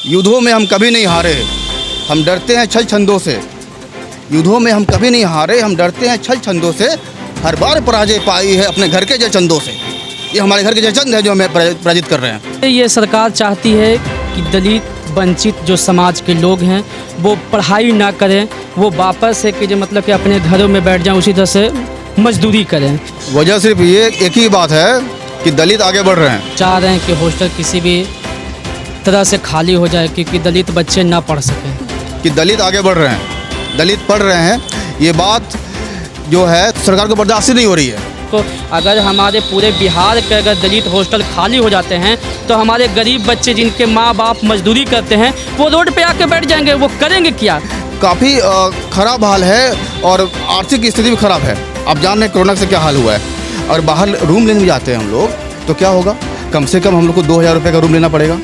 युद्धों में हम कभी नहीं हारे, हम डरते हैं छल छंदों से। युद्धों में हम कभी नहीं हारे, हम डरते हैं छल छंदों से। हर बार पराजय पाई है अपने घर के जयचंदों से। ये हमारे घर के जयचंद है जो हमें पराजित कर रहे हैं। ये सरकार चाहती है कि दलित वंचित जो समाज के लोग हैं वो पढ़ाई ना करें, वो वापस है कि जो मतलब कि अपने घरों में बैठ जाएं, उसी तरह से मजदूरी करें। वजह सिर्फ ये एक ही बात है कि दलित आगे बढ़ रहे हैं। चाह रहे हैं कि हॉस्टल किसी भी तरह से खाली हो जाए क्योंकि दलित बच्चे ना पढ़ सकें। कि दलित आगे बढ़ रहे हैं, दलित पढ़ रहे हैं, ये बात जो है सरकार को बर्दाश्त नहीं हो रही है। तो अगर हमारे पूरे बिहार के अगर दलित हॉस्टल खाली हो जाते हैं तो हमारे गरीब बच्चे जिनके माँ बाप मजदूरी करते हैं वो रोड पे आके बैठ जाएंगे, वो करेंगे क्या? काफ़ी ख़राब हाल है और आर्थिक स्थिति भी ख़राब है। आप जान रहे हैं कोरोना से क्या हाल हुआ है। और बाहर रूम लेने जाते हैं हम लोग तो क्या होगा, कम से कम हम लोग को 2000 रुपये का रूम लेना पड़ेगा।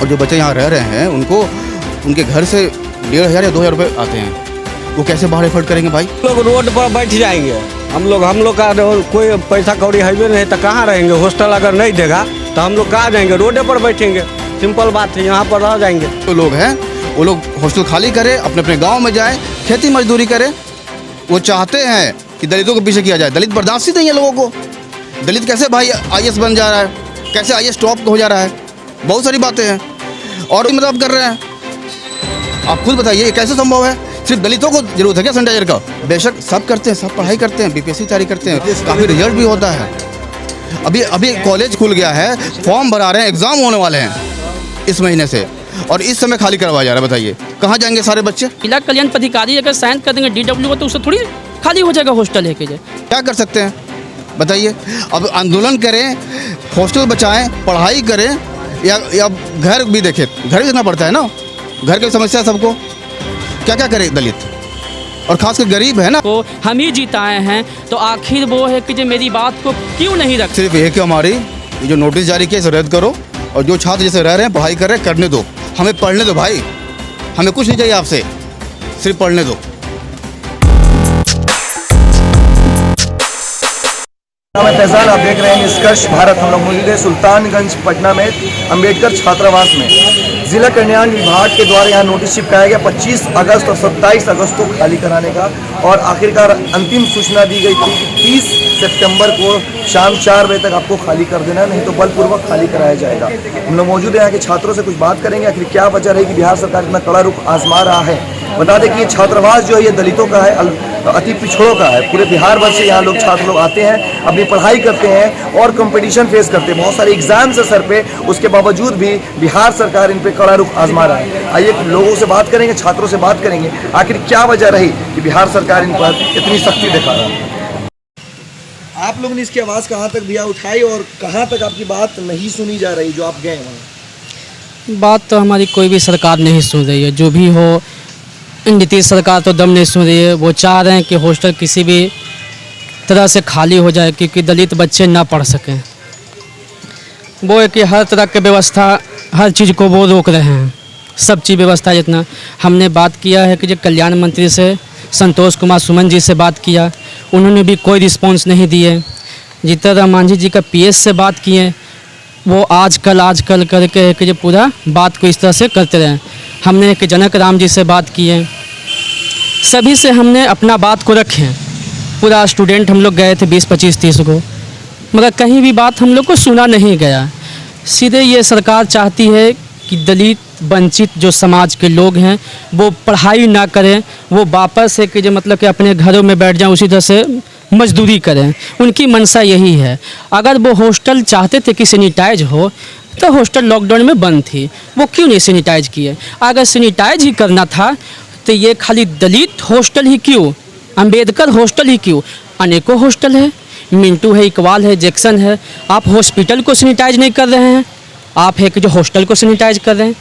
और जो बच्चे यहाँ रह रहे हैं उनको उनके घर से 1500 या 2000 रुपये आते हैं, वो कैसे बाहर एफर्ट करेंगे भाई? लोग रोड पर बैठ जाएंगे। हम लोग का कोई पैसा कौड़ी है नहीं तो कहाँ रहेंगे? हॉस्टल अगर नहीं देगा तो हम लोग कहाँ जाएंगे? रोडे पर बैठेंगे। सिंपल बात है, यहाँ पर रह जाएंगे। तो लोग हैं वो लोग हॉस्टल खाली करें, अपने अपने गांव में जाएं, खेती मजदूरी करें। वो चाहते हैं कि दलितों को पीछे किया जाए। दलित बर्दाश्त ही नहीं है लोगों को। दलित कैसे भाई IAS बन जा रहा है, कैसे IAS टॉप हो जा रहा है, बहुत सारी बातें हैं और मतलब कर रहे हैं। आप खुद बताइए ये कैसे संभव है? सिर्फ दलितों को जरूरत है क्या सैनिटाइजर का? बेशक सब करते हैं, सब पढ़ाई करते हैं, BPSC तैयारी करते हैं, काफ़ी रिजल्ट भी होता है। अभी कॉलेज खुल गया है, फॉर्म भरा रहे हैं, एग्ज़ाम होने वाले हैं इस महीने से और इस समय खाली करवाया जा रहा है। बताइए कहाँ जाएंगे सारे बच्चे? जिला कल्याण पदाधिकारी अगर साइन कर देंगे DW तो उससे थोड़ी खाली हो जाएगा हॉस्टल लेके जाए। क्या कर सकते हैं बताइए? अब आंदोलन करें, हॉस्टल बचाएं, पढ़ाई करें या घर भी देखें? घर भी देखना पड़ता है ना, घर की समस्या सबको। क्या क्या करे दलित और खासकर गरीब है ना। तो हम ही जीताए हैं तो आखिर वो है कि जो मेरी बात को क्यों नहीं रख। सिर्फ ये कि हमारी ये जो नोटिस जारी किया इसे रद्द करो और जो छात्र जैसे रह रहे हैं पढ़ाई कर रहे हैं करने दो। हमें पढ़ने दो भाई, हमें कुछ नहीं चाहिए आपसे, सिर्फ पढ़ने दो। मैं फैजान, आप देख रहे हैं निष्कर्ष भारत। हम लोग मौजूद है सुल्तानगंज पटना में अंबेडकर छात्रावास में। जिला कल्याण विभाग के द्वारा यहाँ नोटिस चिपकाया गया 25 अगस्त और 27 अगस्त को खाली कराने का, और आखिरकार अंतिम सूचना दी गई थी कि 30 सितंबर को शाम 4 बजे तक आपको खाली कर देना, नहीं तो बलपूर्वक खाली कराया जाएगा। हम लोग मौजूद है यहाँ के छात्रों से कुछ बात करेंगे, आखिर क्या वजह रही कि बिहार सरकार इतना कड़ा रुख आजमा रहा है। बता दें कि ये छात्रावास जो है ये दलितों का है, अति पिछड़ों का है। पूरे बिहार भर से यहाँ लोग छात्र लोग आते हैं, अपनी पढ़ाई करते हैं और कंपटीशन फेस करते हैं। बहुत सारे एग्जाम्स है सर पे, उसके बावजूद भी बिहार सरकार इन पे कड़ा रुख आजमा रहा है। आइए लोगों से बात करेंगे, छात्रों से बात करेंगे, आखिर क्या वजह रही कि बिहार सरकार इन पर इतनी सख्ती दिखा रहा है। आप लोगों ने इसकी आवाज़ कहाँ तक भैया उठाई और कहाँ तक आपकी बात नहीं सुनी जा रही जो आप गए वहाँ? बात तो हमारी कोई भी सरकार नहीं सुन रही है। जो भी हो, नीतीश सरकार तो दम नहीं सुन रही है। वो चाह रहे हैं कि हॉस्टल किसी भी तरह से खाली हो जाए क्योंकि दलित बच्चे ना पढ़ सकें। वो है कि हर तरह की व्यवस्था, हर चीज़ को वो रोक रहे हैं, सब चीज़ व्यवस्था। जितना हमने बात किया है कि जो कल्याण मंत्री से संतोष कुमार सुमन जी से बात किया, उन्होंने भी कोई रिस्पॉन्स नहीं दिए। जीतन राम मांझी जी का PS से बात किए, वो आजकल करके कि जो पूरा बात को इस तरह से करते रहे। हमने कि जनक राम जी से बात किए, सभी से हमने अपना बात को रखे। पूरा स्टूडेंट हम लोग गए थे 20, 25, 30 को, मगर कहीं भी बात हम लोग को सुना नहीं गया। सीधे ये सरकार चाहती है कि दलित वंचित जो समाज के लोग हैं वो पढ़ाई ना करें, वो वापस है कि जो मतलब कि अपने घरों में बैठ जाएं, उसी तरह से मजदूरी करें। उनकी मंशा यही है। अगर वो हॉस्टल चाहते थे कि सैनिटाइज हो तो हॉस्टल लॉकडाउन में बंद थी, वो क्यों नहीं सैनिटाइज किए? अगर सैनिटाइज ही करना था तो ये खाली दलित हॉस्टल ही क्यों, अंबेडकर हॉस्टल ही क्यों? अनेकों हॉस्टल है, मिंटू है, इकबाल है, जैक्सन है। आप हॉस्पिटल को सैनिटाइज नहीं कर रहे हैं, आप है कि जो हॉस्टल को सैनिटाइज कर रहे हैं।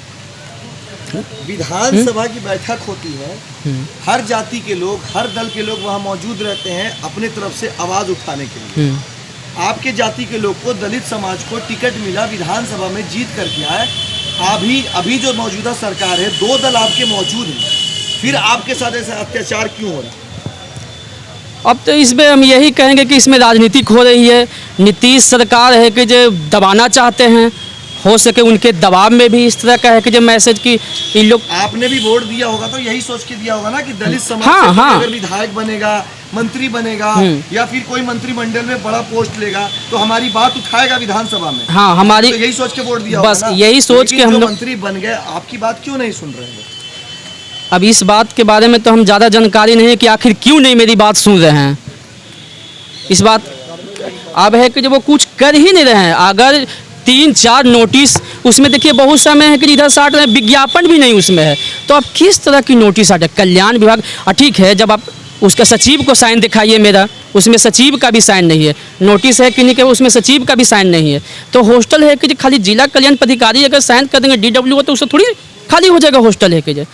विधानसभा की बैठक होती है, हर जाति के लोग, हर दल के लोग वहाँ मौजूद रहते हैं अपने तरफ से आवाज़ उठाने के लिए। आपके जाति के लोग को, दलित समाज को टिकट मिला, विधानसभा में जीत करके आए। अभी जो मौजूदा सरकार है, 2 दल आपके मौजूद हैं, फिर आपके साथ ऐसा अत्याचार क्यों हो रहा है? अब तो इसमें हम यही कहेंगे कि इसमें राजनीति हो रही है। नीतीश सरकार है कि जो दबाना चाहते हैं हो सके उनके दबाव में भी इस तरह का है कि जब मैसेज की इन लोग आपने भी वोट दिया होगा तो यही सोच के दिया होगा ना कि दलित समाज हाँ, से कोई हाँ। अगर विधायक बनेगा, मंत्री बनेगा या फिर कोई मंत्रिमंडल में बड़ा पोस्ट लेगा तो हमारी बात उठाएगा विधानसभा में। हाँ हमारी तो यही सोच के वोट दिया बस होगा ना? यही सोच लेकिन के हम जो लोग मंत्री बन गए आपकी बात क्यों नहीं सुन रहे हैं? अब इस बात के बारे में तो हम ज़्यादा जानकारी नहीं है कि आखिर क्यों नहीं मेरी बात सुन रहे हैं। इस बात अब है कि जब वो कुछ कर ही नहीं रहे हैं, अगर 3-4 नोटिस उसमें देखिए बहुत समय है कि इधर साट रहे हैं, विज्ञापन भी नहीं उसमें है, तो आप किस तरह की नोटिस आटे? कल्याण विभाग ठीक है, जब आप उसका सचिव को साइन दिखाइए मेरा, उसमें सचिव का भी साइन नहीं है, नोटिस है कि नहीं कि उसमें सचिव का भी साइन नहीं है, तो हॉस्टल है कि खाली जिला कल्याण पदाधिकारी अगर साइन कर देंगे DW को तो उससे थोड़ी खाली हो जाएगा हॉस्टल है कि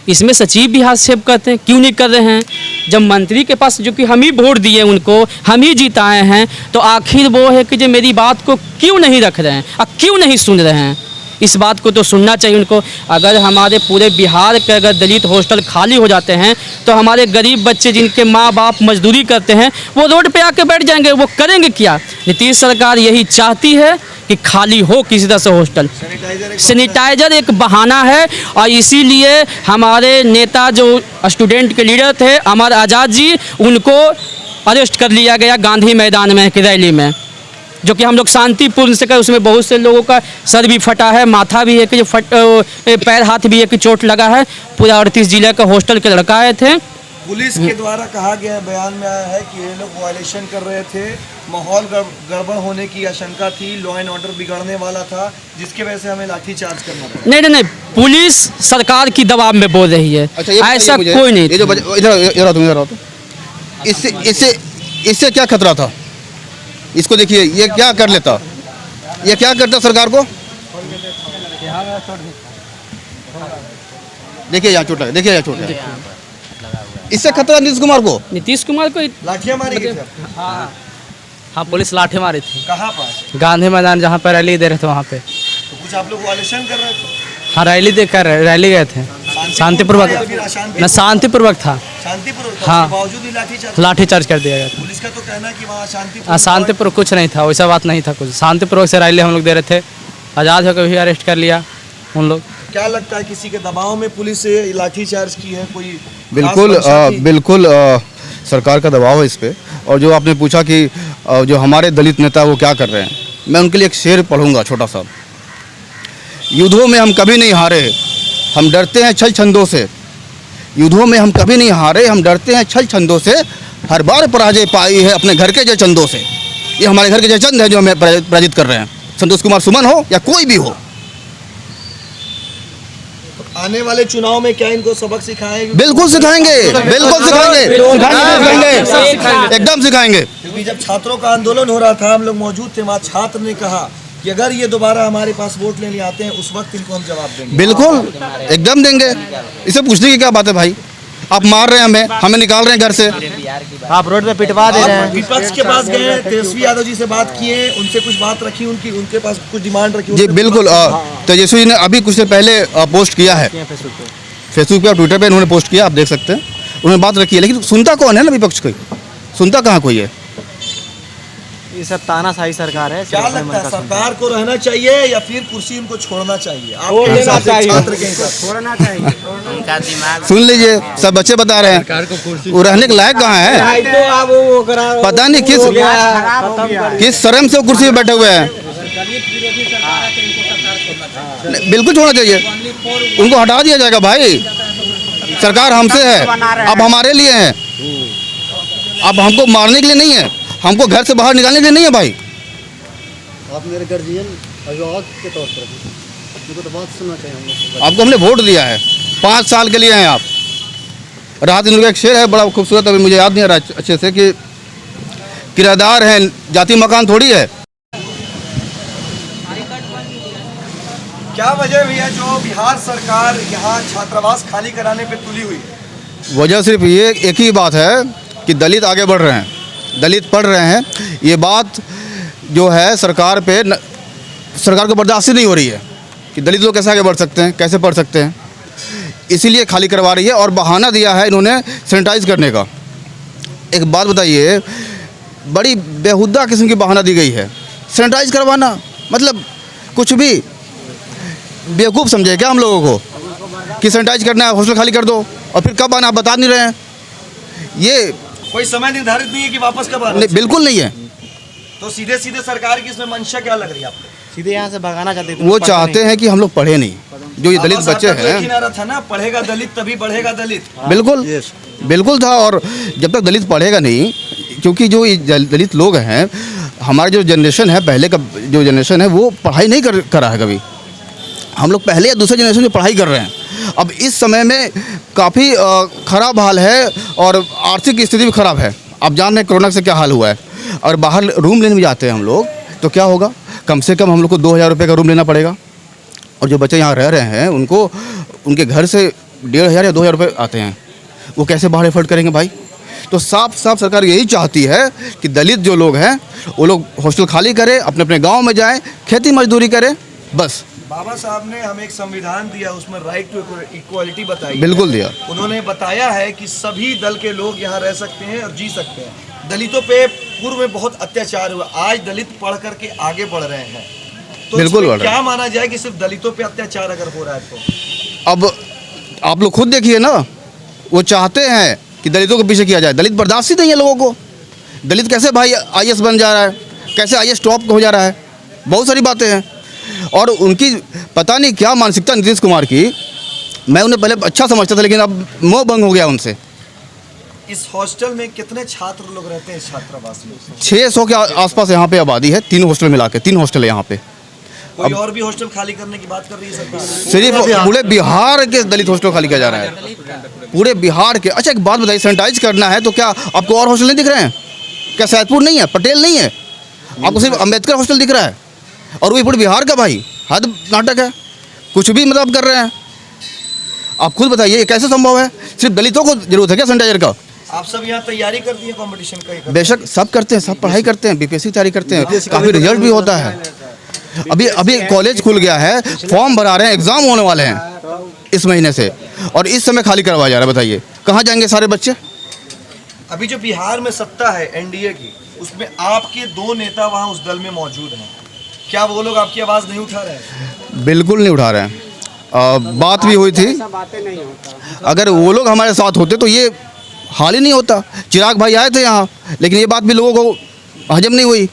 इसमें सचिव भी हस्तक्षेप करते हैं, क्यों नहीं कर रहे हैं? जब मंत्री के पास जो कि हम ही वोट दिए उनको, हम ही जिताए हैं, तो आखिर वो है कि जो मेरी बात को क्यों नहीं रख रहे हैं और क्यों नहीं सुन रहे हैं? इस बात को तो सुनना चाहिए उनको। अगर हमारे पूरे बिहार के अगर दलित हॉस्टल खाली हो जाते हैं तो हमारे गरीब बच्चे जिनके माँ बाप मजदूरी करते हैं वो रोड पे आके बैठ जाएंगे, वो करेंगे क्या? नीतीश सरकार यही चाहती है कि खाली हो किसी तरह से हॉस्टल। सैनिटाइजर एक बहाना है और इसीलिए हमारे नेता जो स्टूडेंट के लीडर थे अमर आज़ाद जी, उनको अरेस्ट कर लिया गया गांधी मैदान में की रैली में, जो कि हम लोग शांतिपूर्ण से कर, उसमें बहुत से लोगों का सर भी फटा है, माथा भी है कि जो पैर हाथ भी है कि चोट लगा है। पूरा 38 जिले का हॉस्टल के लड़का आए थे। पुलिस के द्वारा कहा गया बयान में आया है कि ये लोग वायलेशन कर रहे थे, माहौल गड़बड़ होने की आशंका थी, लॉ एंड ऑर्डर बिगड़ने वाला था, जिसकी वजह से हमें लाठीचार्ज करना पड़ा। नहीं, पुलिस सरकार की दबाव में बोल रही है। अच्छा, ये ऐसा मुझे, कोई नहीं। ये जो इधर आओ तो इससे क्या खतरा था? इसको देखिए, ये क्या कर लेता, ये क्या करता सरकार को? देखिए यहाँ चोट लगा, देखिए यहाँ चोट लगा। इससे खतरा नीतीश कुमार को लाठियां मारी गई थी? हाँ पुलिस लाठी मारी थी कहाँ पर? गांधी मैदान जहाँ पर रैली दे रहे थे वहाँ पे। तो कुछ आप लोग वायलेशन कर रहे थे? हाँ रैली देकर रैली गए थे, शांतिपूर्वक न शांतिपूर्वक था। शांतिपूर्वक था, हाँ। उसके बावजूद ही लाठीचार्ज? लाठीचार्ज कर दिया गया था। पुलिस का तो कहना है कि वहाँ हाँ शांतिपूर्वक कुछ नहीं था, वैसा बात नहीं था कुछ। शांतिपूर्वक से रैली हम लोग दे रहे थे, आज़ाद होकर भी अरेस्ट कर लिया उन लोग। क्या लगता है किसी के दबाव में पुलिस से लाठीचार्ज की है? कोई बिल्कुल सरकार का दबाव है इस पे। और जो आपने पूछा कि जो हमारे दलित नेता वो क्या कर रहे हैं, मैं उनके लिए एक शेर पढ़ूंगा छोटा सा। युद्धों में हम कभी नहीं हारे, हम डरते हैं छल छंदों से। युद्धों में हम कभी नहीं हारे, हम डरते हैं छल छंदों से। हर बार पराजय पाई है अपने घर के जय चंदों से। ये हमारे घर के जय चंद है जो हमें पराजित कर रहे हैं, संतोष कुमार सुमन हो या कोई भी हो। आने वाले चुनाव में क्या इनको सबक सिखाएंगे? बिल्कुल सिखाएंगे, बिल्कुल सिखाएंगे, एकदम सिखाएंगे। क्योंकि जब छात्रों का आंदोलन हो रहा था, हम लोग मौजूद थे वहाँ, छात्र ने कहा कि अगर ये दोबारा हमारे पास वोट लेने आते हैं उस वक्त इनको हम जवाब देंगे। बिल्कुल एकदम देंगे। इसे पूछने की क्या बात है भाई? आप मार रहे हैं हमें निकाल रहे हैं घर से, आप रोड पे पिटवा दे रहे हैं। विपक्ष के पास गए, तेजस्वी यादव जी से बात किए, उनसे कुछ बात रखी, उनके पास कुछ डिमांड रखी? जी बिल्कुल। तेजस्वी ने अभी कुछ देर पहले पोस्ट किया है फेसबुक पे और ट्विटर पे, इन्होंने पोस्ट किया, आप देख सकते हैं। उन्होंने बात रखी है, लेकिन सुनता कौन है ना विपक्ष कोई? सुनता कहाँ कोई है? ये सब तानाशाही सरकार है। क्या लगता है सरकार को रहना चाहिए या फिर कुर्सी उनको छोड़ना चाहिए? छोड़ देना चाहिए। छात्र के हिसाब से छोड़ना चाहिए। उनका दिमाग सुन लीजिए, सब बच्चे बता रहे हैं वो रहने के लायक कहाँ है। पता नहीं किस शर्म से वो कुर्सी पे बैठे हुए हैं। बिल्कुल छोड़ना चाहिए, उनको हटा दिया जाएगा भाई। सरकार हमसे है, अब हमारे लिए है, अब हमको मारने के लिए नहीं है, हमको घर से बाहर निकालने के लिए नहीं है भाई। आप मेरे गार्जियन अभिभावक के तौर पर उनको तो बात सुनना चाहिए हम लोग। आपको हमने वोट दिया है, 5 साल के लिए हैं आप। राहत इंदौर का एक शेर है बड़ा खूबसूरत, अभी मुझे याद नहीं आ रहा अच्छे से, कि किराएदार हैं, जाति मकान थोड़ी है। क्या वजह भैया जो बिहार सरकार यहाँ छात्रावास खाली कराने पे तुली हुई है? वजह सिर्फ ये एक ही बात है कि दलित आगे बढ़ रहे हैं, दलित पढ़ रहे हैं। ये बात जो है सरकार को बर्दाश्त नहीं हो रही है कि दलित लोग कैसे आगे बढ़ सकते हैं, कैसे पढ़ सकते हैं, इसीलिए खाली करवा रही है। और बहाना दिया है इन्होंने सैनिटाइज करने का। एक बात बताइए, बड़ी बेहुदा किस्म की बहाना दी गई है, सैनिटाइज करवाना मतलब कुछ भी। बेवकूफ़ समझे क्या हम लोगों को कि सैनिटाइज करना है, हॉस्टल खाली कर दो, और फिर कब आना आप बता नहीं रहे हैं। ये कोई समय निर्धारित नहीं है कि वापस कब आना। नहीं, बिल्कुल नहीं है। तो सीधे सीधे सरकार की इसमें मंशा क्या लग रही है आपको? सीधे यहाँ से भगाना चाहते थे। वो चाहते हैं कि हम लोग पढ़े नहीं, जो ये दलित बाबा साहब बच्चे का तो एक हैं। ही नारा था ना, पढ़ेगा दलित तभी बढ़ेगा दलित। बिल्कुल बिल्कुल था। और जब तक दलित पढ़ेगा नहीं, क्योंकि जो ये दलित लोग हैं, हमारा जो जनरेशन है, पहले का जो जनरेशन है वो पढ़ाई नहीं करा है कभी। हम लोग पहले या दूसरे जनरेशन में पढ़ाई कर रहे हैं। अब इस समय में काफ़ी ख़राब हाल है और आर्थिक स्थिति भी ख़राब है। आप जान रहे हैं कोरोना से क्या हाल हुआ है। और बाहर रूम लेने भी जाते हैं हम लोग तो क्या होगा, कम से कम हम लोग को 2000 रुपये का रूम लेना पड़ेगा। और जो बच्चे यहाँ रह रहे हैं उनको उनके घर से 1500 या 2000 रुपये आते हैं, वो कैसे बाहर एफर्ट करेंगे भाई। तो साफ साफ सरकार यही चाहती है कि दलित जो लोग हैं वो लोग हॉस्टल खाली करें, अपने अपने गांव में जाएं, खेती मजदूरी करें, बस। बाबा साहब ने हमें एक संविधान दिया, उसमें राइट टू इक्वालिटी बताई। बिल्कुल दिया। उन्होंने बताया है कि सभी दल के लोग यहाँ रह सकते हैं और जी सकते हैं। दलितों पे पूर्व में बहुत अत्याचार हुआ, आज दलित पढ़ करके आगे बढ़ रहे हैं। तो बिल्कुल इसमें बढ़ रहे क्या माना जाए कि सिर्फ दलितों पे अत्याचार अगर हो रहा है तो? अब आप लोग खुद देखिए ना, वो चाहते हैं कि दलितों के पीछे किया जाए। दलित बर्दाश्त ही नहीं है लोगों को। दलित कैसे भाई IAS बन जा रहा है, कैसे IAS टॉप हो जा रहा है, बहुत सारी बातें हैं। और उनकी पता नहीं क्या मानसिकता नीतीश कुमार की। मैं उन्हें पहले अच्छा समझता था, लेकिन अब मोह भंग हो गया उनसे। इस हॉस्टल में कितने छात्र लोग रहते हैं इस छात्रावास में? 600 के आसपास यहाँ पे आबादी है, 3 हॉस्टल मिला के, 3 हॉस्टल है यहाँ पे। कोई और भी हॉस्टल खाली करने की बात कर रही है सरकार? सिर्फ पूरे बिहार के दलित हॉस्टल खाली किया जा रहा है, पूरे बिहार के। अच्छा एक बात बताइए, सैनिटाइज करना है तो क्या आपको और हॉस्टल नहीं दिख रहे हैं? क्या सैदपुर नहीं है, पटेल नहीं है, आपको सिर्फ अम्बेडकर हॉस्टल दिख रहा है? और वो पूरे बिहार का भाई हद नाटक है, कुछ भी मतलब कर रहे हैं। आप खुद बताइए ये कैसे संभव है? सिर्फ दलितों को जरूरत है क्या सैनिटाइजर का? आप सब यहाँ तैयारी कर दिए कंपटीशन का? बेशक सब करते हैं, सब पढ़ाई करते हैं, BPSC की तैयारी करते हैं, काफ़ी रिजल्ट भी होता है। अभी कॉलेज खुल गया है, फॉर्म भरा रहे हैं, एग्ज़ाम होने वाले हैं इस महीने से, और इस समय खाली करवाया जा रहा है। बताइए कहाँ जाएंगे सारे बच्चे? अभी जो बिहार में सत्ता है NDA की, उसमें आपके 2 नेता वहाँ उस दल में मौजूद हैं। क्या वो लोग आपकी आवाज़ नहीं उठा रहे हैं? बिल्कुल नहीं उठा रहे हैं। बात भी हुई थी, अगर वो लोग हमारे साथ होते तो ये हाल ही नहीं होता। चिराग भाई आए थे यहाँ, लेकिन ये बात भी लोगों को हजम नहीं हुई,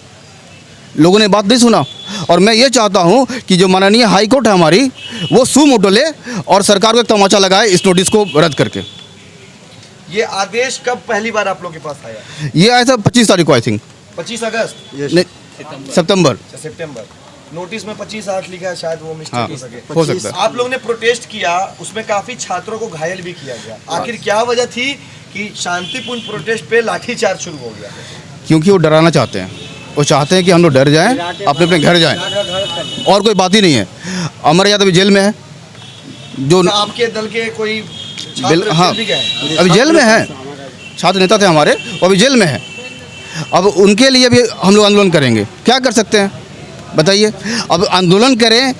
लोगों ने बात नहीं सुना। और मैं ये चाहता हूँ कि जो माननीय हाई कोर्ट है हमारी, वो सुमोटो ले और सरकार को एक तमाचा लगाए इस नोटिस को रद्द करके। ये आदेश कब पहली बार आप लोग के पास आया? ये आया था 25 तारीख को, आई थिंक 25 अगस्त नहीं, सितंबर। सितंबर। नोटिस में 25/8 लिखा है, शायद वो मिस्टेक हाँ, हो सके। हो सकता है। आप लोग ने प्रोटेस्ट किया, उसमें काफी छात्रों को घायल भी किया गया। आखिर क्या वजह थी कि शांतिपूर्ण प्रोटेस्ट पे लाठीचार्ज शुरू हो गया? क्योंकि वो डराना चाहते हैं, वो चाहते हैं कि हम लोग डर जाएं, अपने अपने घर जाएं, और कोई बात ही नहीं है। अमर यादव अभी जेल में है, जो तो आपके दल के कोई छात्र हाँ जेल भी गए? अभी जेल में है, छात्र नेता थे हमारे, वो अभी जेल में है। अब उनके लिए भी हम लोग आंदोलन करेंगे, क्या कर सकते हैं बताइए? अब आंदोलन करें,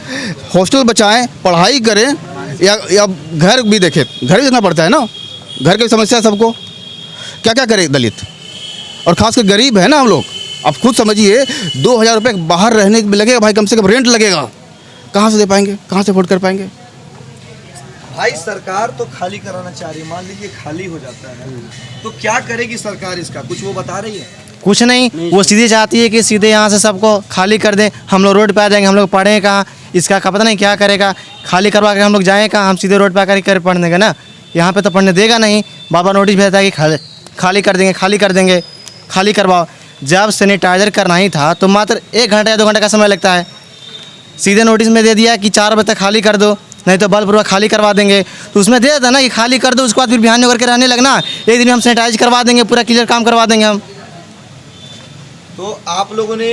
हॉस्टल बचाएं, पढ़ाई करें, या घर भी देखें, घर भी देखना पड़ता है ना, घर की समस्या है सबको। क्या क्या करें दलित, और खासकर गरीब है ना हम लोग। आप खुद समझिए 2000 रुपये बाहर रहने में लगेगा भाई, कम से कम रेंट लगेगा, कहाँ से दे पाएंगे, कहाँ से अफोर्ड कर पाएंगे? भाई सरकार तो खाली कराना चाह रही है, मान लीजिए खाली हो जाता है तो क्या करेगी सरकार? इसका कुछ वो बता रही है? कुछ नहीं, वो सीधे चाहती है कि सीधे यहाँ से सबको खाली कर दें, हम लोग रोड पे आ जाएंगे। हम लोग पढ़ें कहाँ, इसका पता नहीं क्या करेगा। खाली करवा के हम लोग जाएँ कहाँ, हम सीधे रोड पे आकर कर पढ़ने का ना, यहाँ पे तो पढ़ने देगा नहीं। बाबा नोटिस भेजता है कि खाली कर देंगे, खाली कर देंगे, खाली करवाओ। जब सैनिटाइजर करना ही था तो मात्र 1 घंटा या 2 घंटे का समय लगता है। सीधे नोटिस में दे दिया कि 4 बजे तक खाली कर दो, नहीं तो बलपूर्वक खाली करवा देंगे। तो उसमें दे देता ना कि खाली कर दो, उसके बाद फिर बिहान होकर के रहने लगना, एक दिन में हम सैनिटाइज करवा देंगे, पूरा क्लियर काम करवा देंगे हम। तो आप लोगों ने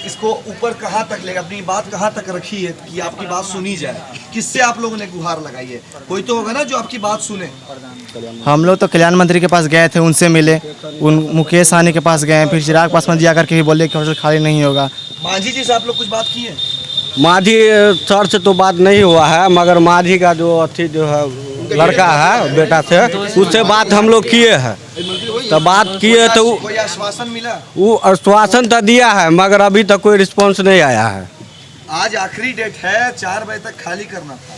इसको ऊपर कहाँ तक लेगा, अपनी बात कहाँ तक रखी है कि आपकी बात सुनी जाए? किससे आप लोगों ने गुहार लगाई है? कोई तो होगा ना जो आपकी बात सुने। हम लोग तो कल्याण मंत्री के पास गए थे, उनसे मिले, उन मुकेश सहनी के पास गए, फिर चिराग पासवान जी आकर के भी बोले कि हॉस्टल खाली नहीं होगा। मांझी जी से आप लोग कुछ बात की है? माझी सर से तो बात नहीं हुआ है, मगर माझी का जो अथी जो है लड़का है बेटा से, उससे बात हम लोग किए हैं। तो बात किए तो कोई आश्वासन मिला? वो आश्वासन तो दिया है, मगर अभी तक कोई रिस्पॉन्स नहीं आया है। आज आखिरी डेट है, 4 बजे तक खाली करना था।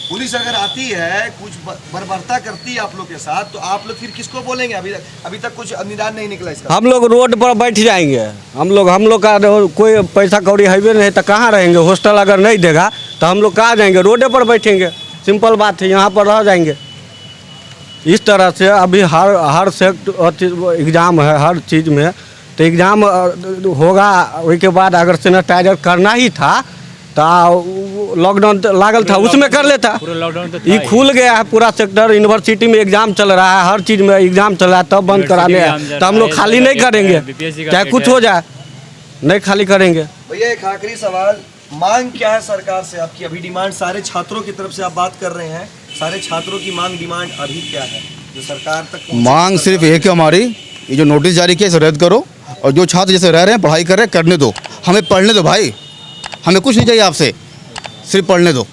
पुलिस अगर आती है, कुछ बर्बरता करती है आप लोग के साथ, तो आप लोग फिर किसको बोलेंगे? अभी तक कुछ निदान नहीं निकला इसका। हम लोग रोड पर बैठ जाएंगे। हम लोग का कोई पैसा कौड़ी है नहीं तो कहाँ रहेंगे? हॉस्टल अगर नहीं देगा तो हम लोग कहाँ जाएंगे? रोडे पर बैठेंगे। सिंपल बात है, यहाँ पर रह जाएंगे। इस तरह से अभी हर सेक्टर एग्ज़ाम है, हर चीज़ में तो एग्ज़ाम होगा। उसके बाद अगर सैनिटाइजर करना ही था तो लॉकडाउन लागल था, उसमें कर लेता। ये खुल गया है पूरा सेक्टर, यूनिवर्सिटी में एग्ज़ाम चल रहा है, हर चीज़ में एग्ज़ाम चल रहा है, तब बंद कराने हैं तो हम लोग खाली नहीं करेंगे, चाहे कुछ हो जाए, नहीं खाली करेंगे। भैया एक आखिरी सवाल, मांग क्या है सरकार से आपकी? अभी डिमांड सारे छात्रों की तरफ से आप बात कर रहे हैं, सारे छात्रों की मांग डिमांड अभी क्या है जो सरकार तक पहुंचे? मांग सिर्फ एक है हमारी, ये जो नोटिस जारी किया इसे रद्द करो, और जो छात्र जैसे रह रहे हैं, पढ़ाई कर रहे हैं, करने दो, हमें पढ़ने दो भाई, हमें कुछ नहीं चाहिए आपसे, सिर्फ पढ़ने दो।